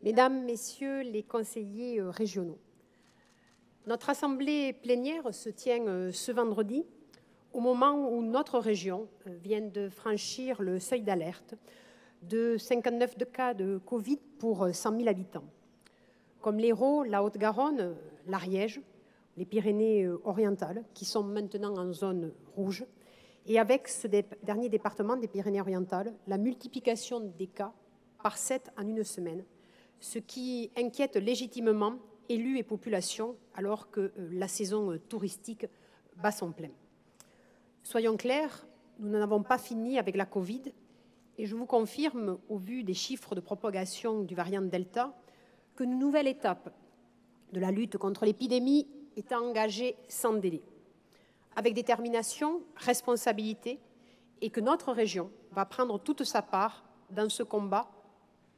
Mesdames, Messieurs les conseillers régionaux, notre assemblée plénière se tient ce vendredi au moment où notre région vient de franchir le seuil d'alerte de 59 cas de Covid pour 100 000 habitants. Comme l'Hérault, la Haute-Garonne, l'Ariège, les Pyrénées-Orientales, qui sont maintenant en zone rouge, et avec ce dernier département des Pyrénées-Orientales, la multiplication des cas par 7 en une semaine, ce qui inquiète légitimement élus et population alors que la saison touristique bat son plein. Soyons clairs, nous n'en avons pas fini avec la Covid et je vous confirme, au vu des chiffres de propagation du variant Delta, qu'une nouvelle étape de la lutte contre l'épidémie est engagée sans délai, avec détermination, responsabilité, et que notre région va prendre toute sa part dans ce combat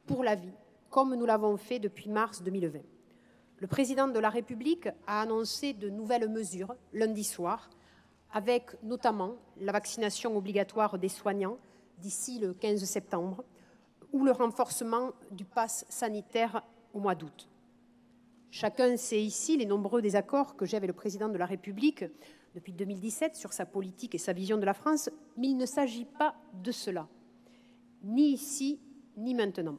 pour la vie, comme nous l'avons fait depuis mars 2020. Le président de la République a annoncé de nouvelles mesures lundi soir, avec notamment la vaccination obligatoire des soignants d'ici le 15 septembre ou le renforcement du pass sanitaire au mois d'août. Chacun sait ici les nombreux désaccords que j'ai avec le président de la République depuis 2017 sur sa politique et sa vision de la France, mais il ne s'agit pas de cela, ni ici, ni maintenant.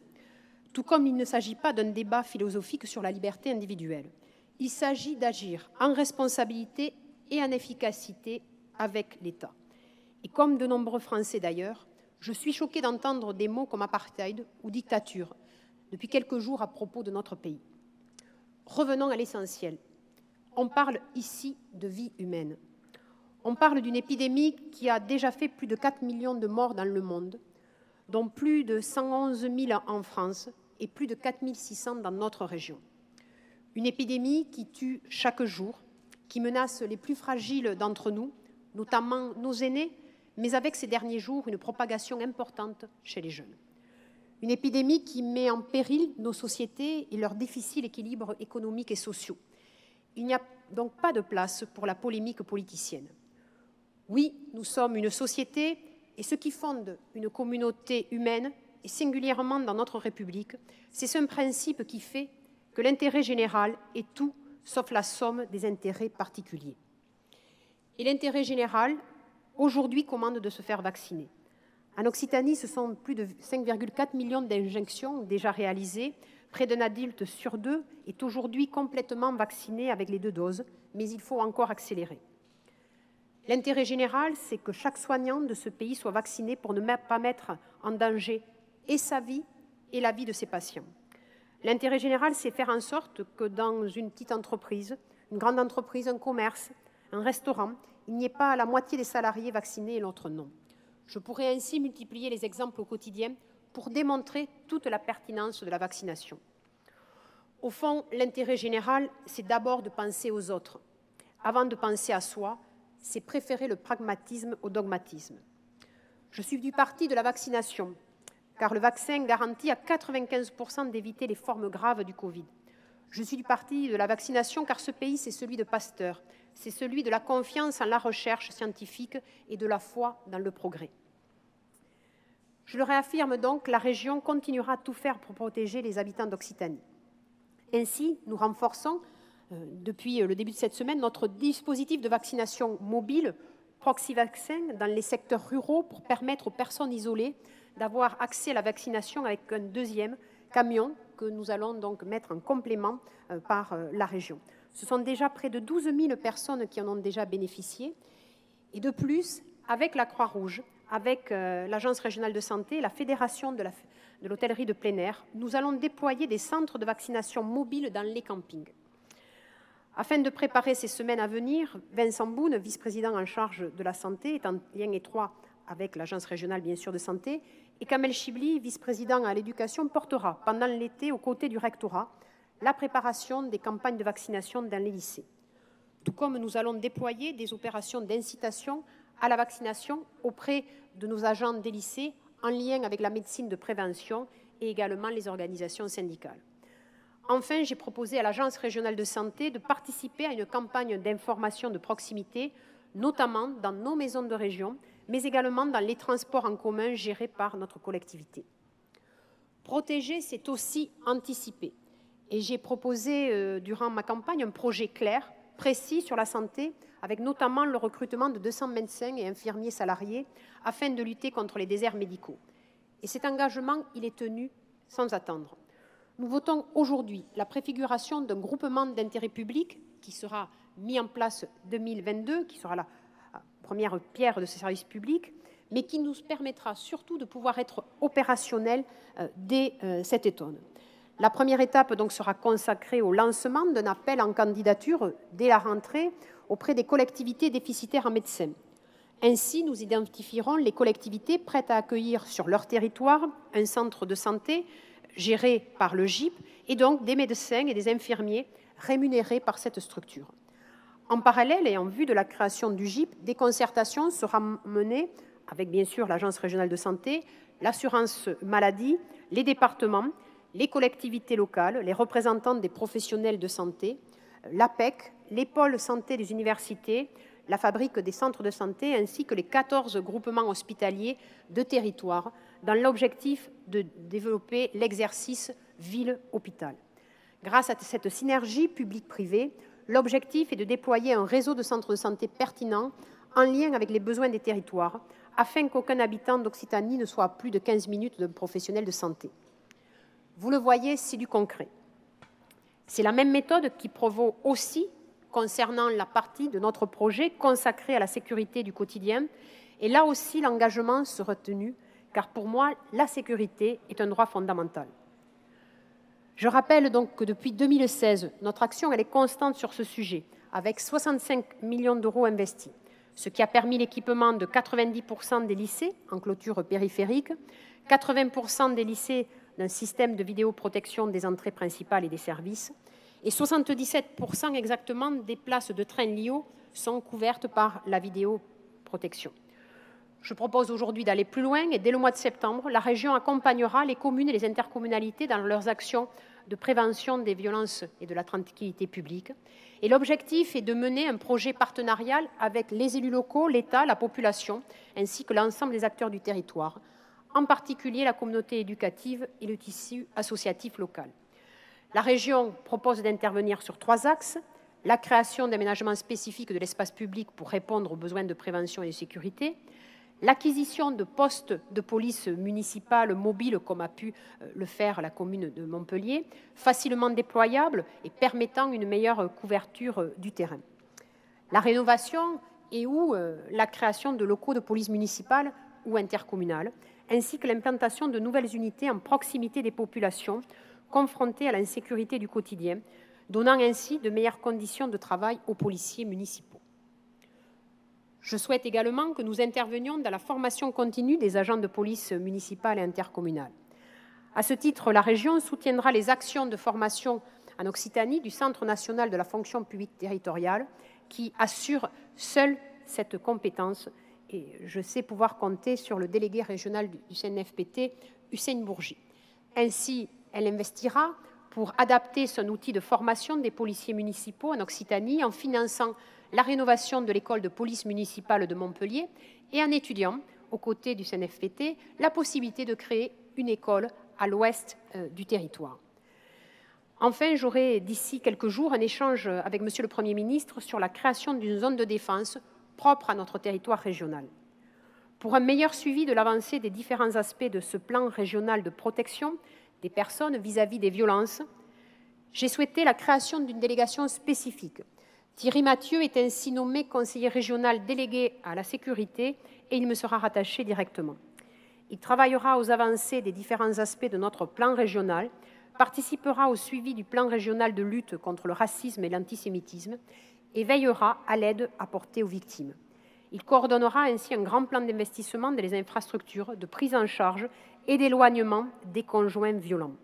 Tout comme il ne s'agit pas d'un débat philosophique sur la liberté individuelle. Il s'agit d'agir en responsabilité et en efficacité avec l'État. Et comme de nombreux Français d'ailleurs, je suis choquée d'entendre des mots comme apartheid ou dictature depuis quelques jours à propos de notre pays. Revenons à l'essentiel. On parle ici de vie humaine. On parle d'une épidémie qui a déjà fait plus de 4 millions de morts dans le monde, dont plus de 111 000 en France et plus de 4 600 dans notre région. Une épidémie qui tue chaque jour, qui menace les plus fragiles d'entre nous, notamment nos aînés, mais avec ces derniers jours une propagation importante chez les jeunes. Une épidémie qui met en péril nos sociétés et leur difficile équilibre économique et social. Il n'y a donc pas de place pour la polémique politicienne. Oui, nous sommes une société et ce qui fonde une communauté humaine, et singulièrement dans notre République, c'est ce principe qui fait que l'intérêt général est tout sauf la somme des intérêts particuliers. Et l'intérêt général, aujourd'hui, commande de se faire vacciner. En Occitanie, ce sont plus de 5,4 millions d'injections déjà réalisées. Près d'un adulte sur 2 est aujourd'hui complètement vacciné avec les 2 doses, mais il faut encore accélérer. L'intérêt général, c'est que chaque soignant de ce pays soit vacciné pour ne pas mettre en danger et sa vie et la vie de ses patients. L'intérêt général, c'est faire en sorte que dans une petite entreprise, une grande entreprise, un commerce, un restaurant, il n'y ait pas la moitié des salariés vaccinés et l'autre non. Je pourrais ainsi multiplier les exemples au quotidien pour démontrer toute la pertinence de la vaccination. Au fond, l'intérêt général, c'est d'abord de penser aux autres. Avant de penser à soi, c'est préférer le pragmatisme au dogmatisme. Je suis du parti de la vaccination, car le vaccin garantit à 95% d'éviter les formes graves du Covid. Je suis du parti de la vaccination, car ce pays, c'est celui de Pasteur, c'est celui de la confiance en la recherche scientifique et de la foi dans le progrès. Je le réaffirme donc, la région continuera à tout faire pour protéger les habitants d'Occitanie. Ainsi, nous renforçons, depuis le début de cette semaine, notre dispositif de vaccination mobile Proxy-Vaccin dans les secteurs ruraux pour permettre aux personnes isolées d'avoir accès à la vaccination avec un deuxième camion que nous allons donc mettre en complément par la région. Ce sont déjà près de 12 000 personnes qui en ont déjà bénéficié. Et de plus, avec la Croix-Rouge, avec l'Agence régionale de santé, la Fédération de l'hôtellerie de plein air, nous allons déployer des centres de vaccination mobiles dans les campings. Afin de préparer ces semaines à venir, Vincent Boune, vice-président en charge de la santé, est en lien étroit avec l'Agence régionale bien sûr de santé, et Kamel Chibli, vice-président à l'éducation, portera pendant l'été, aux côtés du rectorat, la préparation des campagnes de vaccination dans les lycées. Tout comme nous allons déployer des opérations d'incitation à la vaccination auprès de nos agents des lycées, en lien avec la médecine de prévention et également les organisations syndicales. Enfin, j'ai proposé à l'Agence régionale de santé de participer à une campagne d'information de proximité, notamment dans nos maisons de région, mais également dans les transports en commun gérés par notre collectivité. Protéger, c'est aussi anticiper. Et j'ai proposé durant ma campagne un projet clair, précis sur la santé, avec notamment le recrutement de 200 médecins et infirmiers salariés afin de lutter contre les déserts médicaux. Et cet engagement, il est tenu sans attendre. Nous votons aujourd'hui la préfiguration d'un groupement d'intérêt public qui sera mis en place 2022, qui sera la première pierre de ce service public, mais qui nous permettra surtout de pouvoir être opérationnels dès cet automne. La première étape donc, sera consacrée au lancement d'un appel en candidature dès la rentrée auprès des collectivités déficitaires en médecins. Ainsi, nous identifierons les collectivités prêtes à accueillir sur leur territoire un centre de santé géré par le GIP et donc des médecins et des infirmiers rémunérés par cette structure. En parallèle et en vue de la création du GIP, des concertations seront menées avec bien sûr l'Agence régionale de santé, l'assurance maladie, les départements, les collectivités locales, les représentants des professionnels de santé, l'APEC, les pôles santé des universités, la fabrique des centres de santé ainsi que les 14 groupements hospitaliers de territoire dans l'objectif de développer l'exercice ville-hôpital. Grâce à cette synergie publique-privée, l'objectif est de déployer un réseau de centres de santé pertinents en lien avec les besoins des territoires afin qu'aucun habitant d'Occitanie ne soit à plus de 15 minutes d'un professionnel de santé. Vous le voyez, c'est du concret. C'est la même méthode qui prévaut aussi concernant la partie de notre projet consacrée à la sécurité du quotidien. Et là aussi, l'engagement sera tenu, car pour moi, la sécurité est un droit fondamental. Je rappelle donc que depuis 2016, notre action elle est constante sur ce sujet, avec 65 millions d'euros investis, ce qui a permis l'équipement de 90% des lycées en clôture périphérique, 80% des lycées d'un système de vidéoprotection des entrées principales et des services, et 77% exactement des places de train LIO sont couvertes par la vidéoprotection. Je propose aujourd'hui d'aller plus loin et dès le mois de septembre, la région accompagnera les communes et les intercommunalités dans leurs actions de prévention des violences et de la tranquillité publique. Et l'objectif est de mener un projet partenarial avec les élus locaux, l'État, la population, ainsi que l'ensemble des acteurs du territoire, en particulier la communauté éducative et le tissu associatif local. La région propose d'intervenir sur 3 axes, la création d'aménagements spécifiques de l'espace public pour répondre aux besoins de prévention et de sécurité, l'acquisition de postes de police municipale mobiles, comme a pu le faire la commune de Montpellier, facilement déployables et permettant une meilleure couverture du terrain. La rénovation et ou la création de locaux de police municipale ou intercommunale, ainsi que l'implantation de nouvelles unités en proximité des populations confrontées à l'insécurité du quotidien, donnant ainsi de meilleures conditions de travail aux policiers municipaux. Je souhaite également que nous intervenions dans la formation continue des agents de police municipale et intercommunale. À ce titre, la région soutiendra les actions de formation en Occitanie du Centre national de la fonction publique territoriale qui assure seul cette compétence et je sais pouvoir compter sur le délégué régional du CNFPT, Hussein Bourgi. Ainsi, elle investira pour adapter son outil de formation des policiers municipaux en Occitanie en finançant la rénovation de l'école de police municipale de Montpellier et en étudiant, aux côtés du CNFPT, la possibilité de créer une école à l'ouest du territoire. Enfin, j'aurai d'ici quelques jours un échange avec Monsieur le Premier ministre sur la création d'une zone de défense propre à notre territoire régional. Pour un meilleur suivi de l'avancée des différents aspects de ce plan régional de protection des personnes vis-à-vis des violences, j'ai souhaité la création d'une délégation spécifique. Thierry Mathieu est ainsi nommé conseiller régional délégué à la sécurité et il me sera rattaché directement. Il travaillera aux avancées des différents aspects de notre plan régional, participera au suivi du plan régional de lutte contre le racisme et l'antisémitisme et veillera à l'aide apportée aux victimes. Il coordonnera ainsi un grand plan d'investissement dans les infrastructures, de prise en charge et d'éloignement des conjoints violents.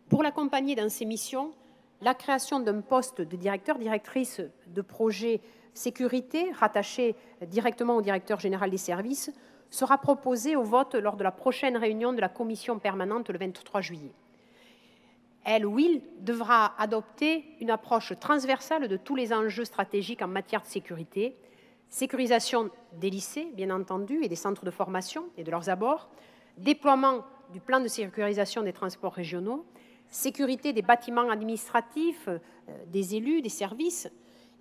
Pour l'accompagner dans ses missions, la création d'un poste de directeur-directrice de projet sécurité, rattaché directement au directeur général des services, sera proposée au vote lors de la prochaine réunion de la commission permanente le 23 juillet. Elle ou il devra adopter une approche transversale de tous les enjeux stratégiques en matière de sécurité, sécurisation des lycées, bien entendu, et des centres de formation et de leurs abords, déploiement du plan de sécurisation des transports régionaux, sécurité des bâtiments administratifs, des élus, des services,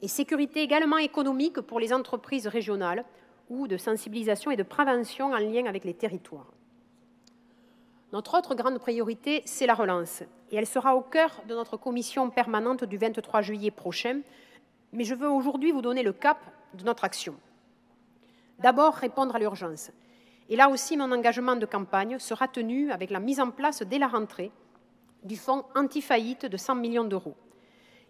et sécurité également économique pour les entreprises régionales ou de sensibilisation et de prévention en lien avec les territoires. Notre autre grande priorité, c'est la relance, et elle sera au cœur de notre commission permanente du 23 juillet prochain, mais je veux aujourd'hui vous donner le cap de notre action. D'abord, répondre à l'urgence. Et là aussi, mon engagement de campagne sera tenu avec la mise en place dès la rentrée du fonds anti-faillite de 100 millions d'euros.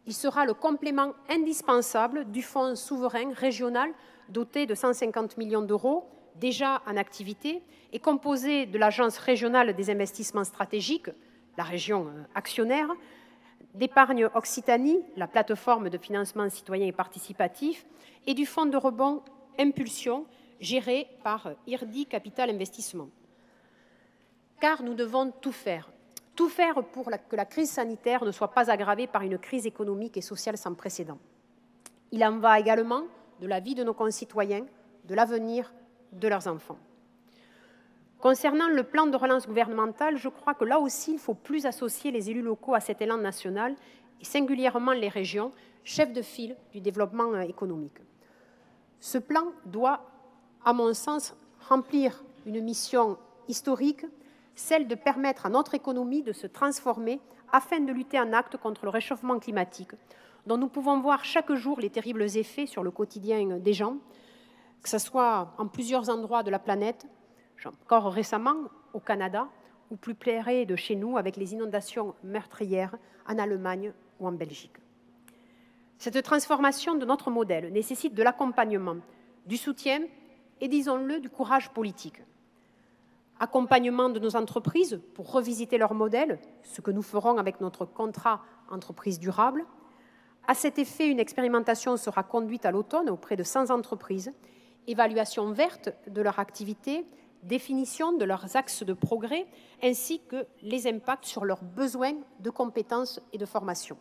Il sera le complément indispensable du fonds souverain régional doté de 150 millions d'euros, déjà en activité, et composé de l'Agence régionale des investissements stratégiques, la région actionnaire, d'Épargne Occitanie, la plateforme de financement citoyen et participatif, et du fonds de rebond Impulsion, géré par IRDI Capital Investissement. Car nous devons tout faire pour que la crise sanitaire ne soit pas aggravée par une crise économique et sociale sans précédent. Il en va également de la vie de nos concitoyens, de l'avenir de leurs enfants. Concernant le plan de relance gouvernemental, je crois que là aussi, il faut plus associer les élus locaux à cet élan national, et singulièrement les régions, chefs de file du développement économique. Ce plan doit, à mon sens, remplir une mission historique, celle de permettre à notre économie de se transformer afin de lutter en acte contre le réchauffement climatique, dont nous pouvons voir chaque jour les terribles effets sur le quotidien des gens, que ce soit en plusieurs endroits de la planète, encore récemment au Canada, ou plus près de chez nous avec les inondations meurtrières en Allemagne ou en Belgique. Cette transformation de notre modèle nécessite de l'accompagnement, du soutien et, disons-le, du courage politique. Accompagnement de nos entreprises pour revisiter leur modèle, ce que nous ferons avec notre contrat entreprise durable. À cet effet, une expérimentation sera conduite à l'automne auprès de 100 entreprises, évaluation verte de leur activité, définition de leurs axes de progrès, ainsi que les impacts sur leurs besoins de compétences et de formation.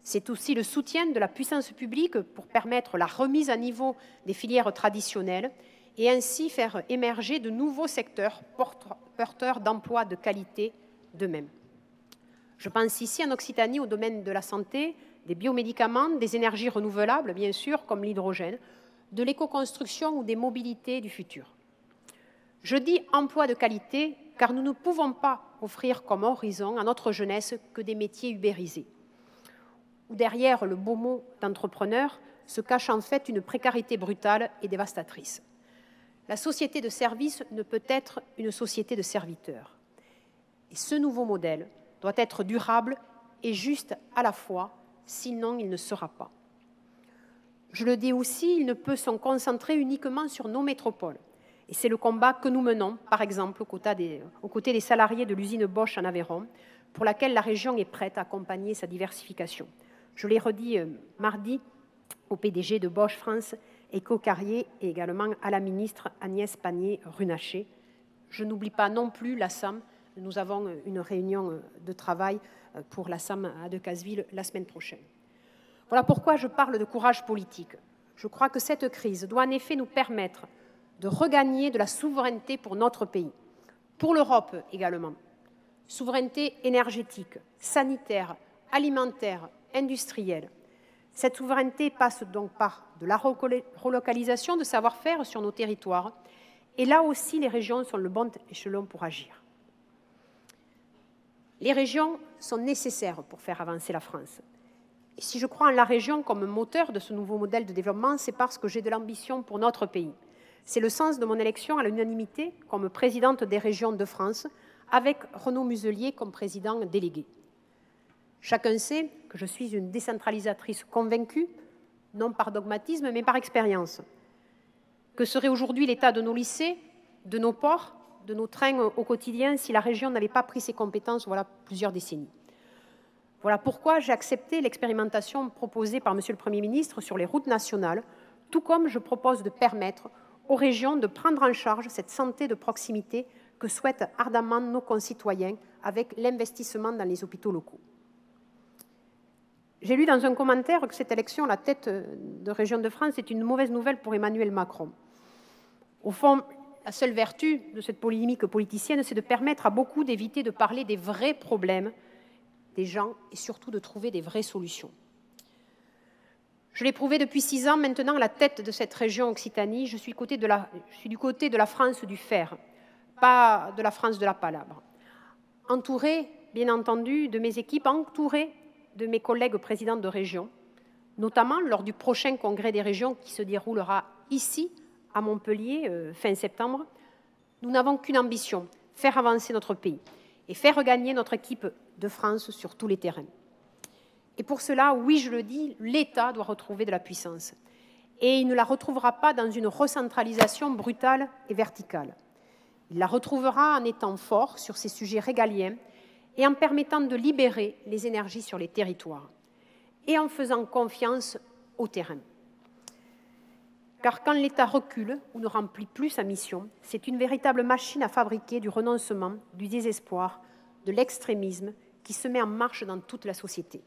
C'est aussi le soutien de la puissance publique pour permettre la remise à niveau des filières traditionnelles et ainsi faire émerger de nouveaux secteurs porteurs d'emplois de qualité d'eux-mêmes. Je pense ici en Occitanie au domaine de la santé, des biomédicaments, des énergies renouvelables, bien sûr, comme l'hydrogène, de l'éco-construction ou des mobilités du futur. Je dis emploi de qualité car nous ne pouvons pas offrir comme horizon à notre jeunesse que des métiers ubérisés, où derrière le beau mot d'entrepreneur se cache en fait une précarité brutale et dévastatrice. La société de service ne peut être une société de serviteurs. Et ce nouveau modèle doit être durable et juste à la fois, sinon il ne sera pas. Je le dis aussi, il ne peut se concentrer uniquement sur nos métropoles. Et c'est le combat que nous menons, par exemple, aux côtés des salariés de l'usine Bosch en Aveyron, pour laquelle la région est prête à accompagner sa diversification. Je l'ai redit mardi au PDG de Bosch France, Éco Carrier, et également à la ministre Agnès Pannier-Runacher. Je n'oublie pas non plus la SAM. Nous avons une réunion de travail pour la SAM à Decazeville la semaine prochaine. Voilà pourquoi je parle de courage politique. Je crois que cette crise doit en effet nous permettre de regagner de la souveraineté pour notre pays, pour l'Europe également. Souveraineté énergétique, sanitaire, alimentaire, industrielle. Cette souveraineté passe donc par de la relocalisation de savoir-faire sur nos territoires. Et là aussi, les régions sont le bon échelon pour agir. Les régions sont nécessaires pour faire avancer la France. Et si je crois en la région comme moteur de ce nouveau modèle de développement, c'est parce que j'ai de l'ambition pour notre pays. C'est le sens de mon élection à l'unanimité comme présidente des régions de France, avec Renaud Muselier comme président délégué. Chacun sait que je suis une décentralisatrice convaincue, non par dogmatisme, mais par expérience. Que serait aujourd'hui l'état de nos lycées, de nos ports, de nos trains au quotidien si la région n'avait pas pris ses compétences voilà plusieurs décennies? Voilà pourquoi j'ai accepté l'expérimentation proposée par Monsieur le Premier ministre sur les routes nationales, tout comme je propose de permettre aux régions de prendre en charge cette santé de proximité que souhaitent ardemment nos concitoyens avec l'investissement dans les hôpitaux locaux. J'ai lu dans un commentaire que cette élection à la tête de Région de France est une mauvaise nouvelle pour Emmanuel Macron. Au fond, la seule vertu de cette polémique politicienne, c'est de permettre à beaucoup d'éviter de parler des vrais problèmes des gens et surtout de trouver des vraies solutions. Je l'ai prouvé depuis 6 ans maintenant à la tête de cette région Occitanie. Je suis du côté de la France du faire, pas de la France de la palabre. Entourée, bien entendu, de mes équipes, entourée de mes collègues présidents de région, notamment lors du prochain congrès des régions qui se déroulera ici, à Montpellier, fin septembre, nous n'avons qu'une ambition, faire avancer notre pays et faire gagner notre équipe de France sur tous les terrains. Et pour cela, oui, je le dis, l'État doit retrouver de la puissance. Et il ne la retrouvera pas dans une recentralisation brutale et verticale. Il la retrouvera en étant fort sur ces sujets régaliens et en permettant de libérer les énergies sur les territoires et en faisant confiance au terrain. Car quand l'État recule ou ne remplit plus sa mission, c'est une véritable machine à fabriquer du renoncement, du désespoir, de l'extrémisme qui se met en marche dans toute la société.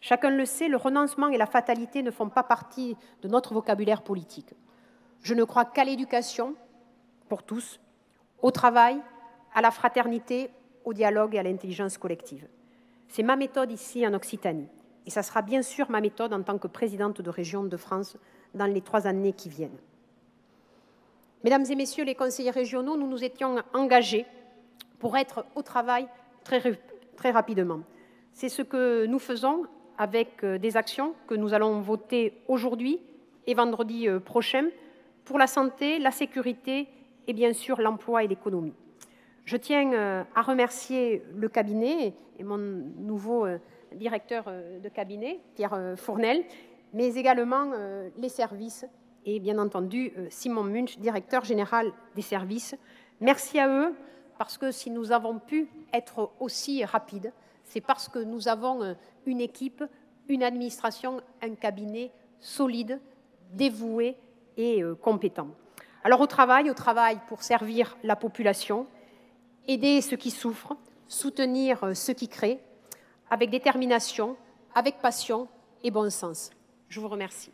Chacun le sait, le renoncement et la fatalité ne font pas partie de notre vocabulaire politique. Je ne crois qu'à l'éducation, pour tous, au travail, à la fraternité, au dialogue et à l'intelligence collective. C'est ma méthode ici en Occitanie. Et ça sera bien sûr ma méthode en tant que présidente de région de France dans les 3 années qui viennent. Mesdames et messieurs les conseillers régionaux, nous nous étions engagés pour être au travail très rapidement. C'est ce que nous faisons avec des actions que nous allons voter aujourd'hui et vendredi prochain pour la santé, la sécurité et bien sûr l'emploi et l'économie. Je tiens à remercier le cabinet et mon nouveau directeur de cabinet, Pierre Fournel, mais également les services et bien entendu Simon Munch, directeur général des services. Merci à eux parce que si nous avons pu être aussi rapides, c'est parce que nous avons une équipe, une administration, un cabinet solide, dévoué et compétent. Alors au travail pour servir la population, aider ceux qui souffrent, soutenir ceux qui créent, avec détermination, avec passion et bon sens. Je vous remercie.